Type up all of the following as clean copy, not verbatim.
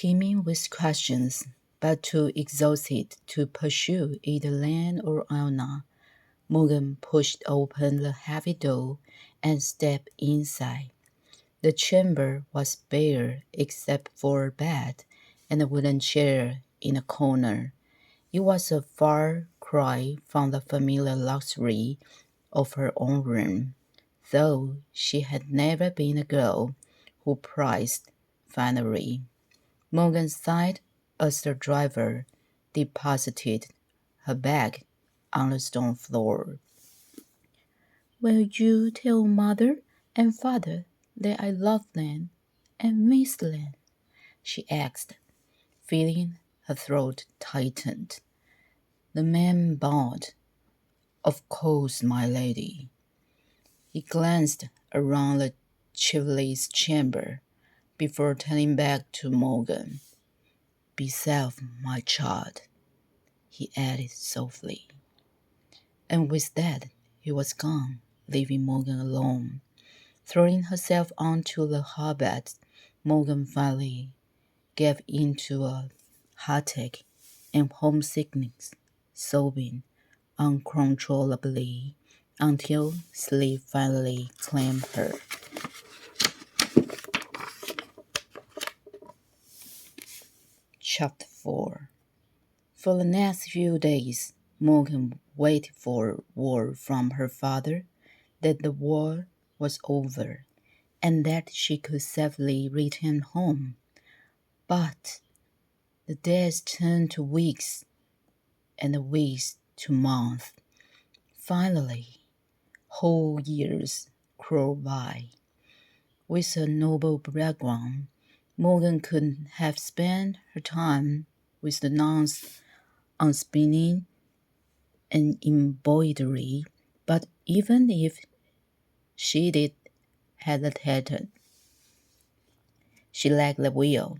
teeming with questions, but too exhausted to pursue either Len or Anna. Morgan pushed open the heavy door and stepped inside. The chamber was bare except for a bed and a wooden chair in a corner. It was a far cry from the familiar luxury of her own room, though she had never been a girl who prized finery. Morgan sighed as the driver deposited her bag on the stone floor. "Will you tell Mother and Father that I love them and miss them?" she asked, feeling her throat tightened. The man bowed. "Of course, my lady." He glanced around the chiefly's chamber before turning back to Morgan. "Be safe, my child," he added softly. And with that, he was gone, leaving Morgan alone. Throwing herself onto the hotbed, Morgan finally gave in to a heartache and homesickness, sobbing uncontrollably until sleep finally claimed her. Chapter 4. For the next few days, Morgan waited for word from her father that the war was over and that she could safely return home. But the days turned to weeks and the weeks to months. Finally, whole years crawled by. With a noble background, Morgan could have spent her time with the nuns on spinning and embroidery, but even if she did hesitate, she lacked the will,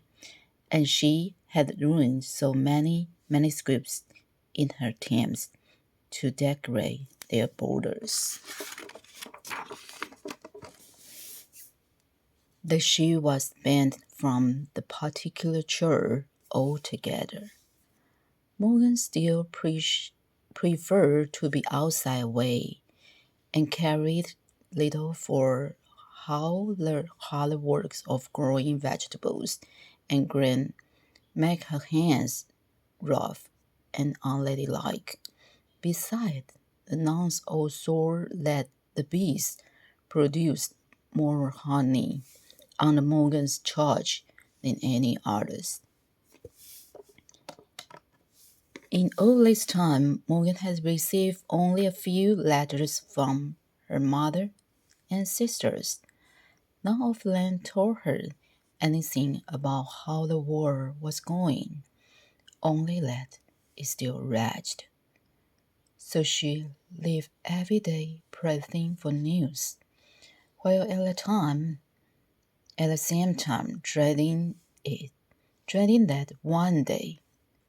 and she had ruined so many manuscripts in her attempts to decorate their borders that she was banned from the particular church altogether. Morgan still preferred to be outside way and cared little for how the hard works of growing vegetables and grain make her hands rough and unladylike. Besides, the nuns all saw that the bees produced more honey under Morgan's charge than any others. In all this time, Morgan had received only a few letters from her mother and sisters. None of them told her anything about how the war was going, only that it still raged. So she lived every day pressing for news, while at the same time dreading that one day,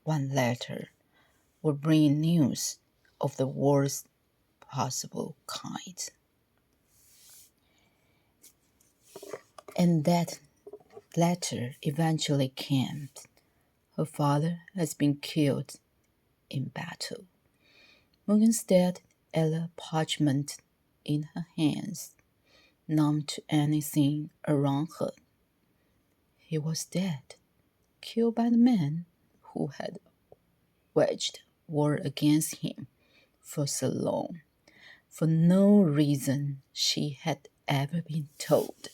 one letter would bring news of the worst possible kind. And that letter eventually came. Her father has been killed in battle. Morgan stared at the parchment in her hands, numb to anything around her. He was dead, killed by the man who had waged war against him for so long, for no reason she had ever been told.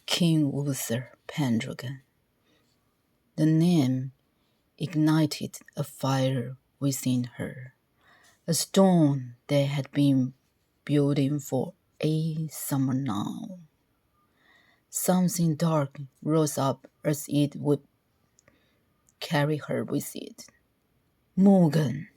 King Uther Pendragon. The name ignited a fire within her, a storm that had been building for a summer now. Something dark rose up as it would carry her with it. "Morgan,"